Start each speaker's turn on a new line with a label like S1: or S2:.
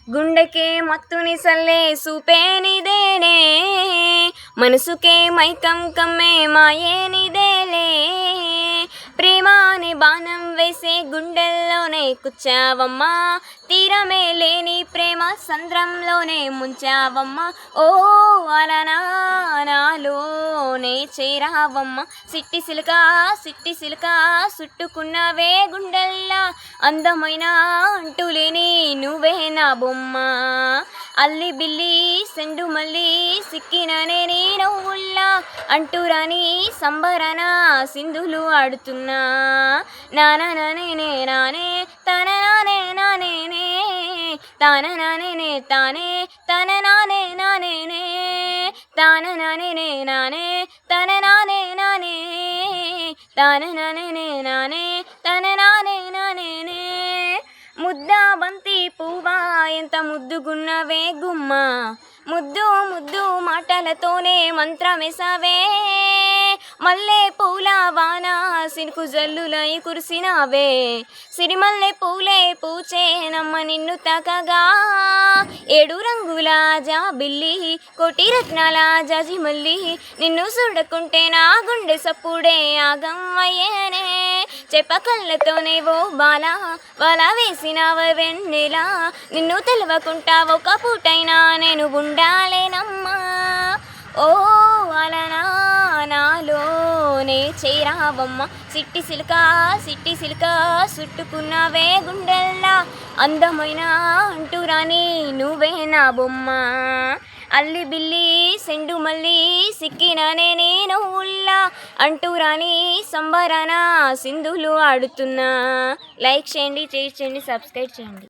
S1: గుండెకే మత్తుని Salle సూపే నీదేనే, మనసుకే మైకం కమ్మే మాయే నీదేలే. ప్రేమ అనే బాణం వేసే గుండెల్లోనే కుచ్చావమ్మా, తీరమే లేని ప్రేమ సంద్రంలోనే ముంచావమ్మా. ఓ అలనా నాలోనే చేరావమ్మ, సిట్టి సిలుక చుట్టుకున్నవే గుండెల్లా, అందమైన అంటులేని నువ్వే నా బొమ్మ. అల్లి బిల్లి సెండు మల్లి సిక్కిననే నీ నవ్వుల్లా, అంటురాని సంబరన సింధులు ఆడుతున్నా. నానే నానే తన నానే నానేనే, తాన నానే తానే తన నానే నానేనే, తాన నానే నానే తన నానే నానే, తాన నానే నానే తన నానే నానేనే. ముద్దా బంతి పువ్వా ఎంత ముద్దుగున్నవే గుమ్మ, ముద్దు ముద్దు మాటలతోనే మంత్రమేసావే. మల్లె పూల వాన సినుకు జల్లులై కురిసినావే, సిరిమల్లె పూలే పూచేనమ్మ నిన్ను తాకగా. 7 రంగుల జాబిల్లి కోటి రత్నాల జాజి మల్లి, నిన్ను చూడకుంటే నా గుండె సప్పుడే ఆగం అయ్యేనే. చెప్పకళ్ళతోనే ఓ బాల వల వేసినావ వెన్నెల, నిన్ను తెలవకుంటా ఒక పూటైనా నేను ఉండాలేనమ్మా. ఓ అలనా నాలోనే చేరావమ్మ, సిట్టి సిలుక చుట్టుకున్నవే గుండెల్లా, అందమైన అంటురాని నువ్వే నా బొమ్మ. అల్లి బిల్లి సెండు మల్లి సిక్కిననే నీ నవ్వుల్లా, అంటురాని సంబరన సింధులు ఆడుతున్నా. లైక్ చేయండి, షేర్ చేయండి, సబ్స్క్రైబ్ చేయండి.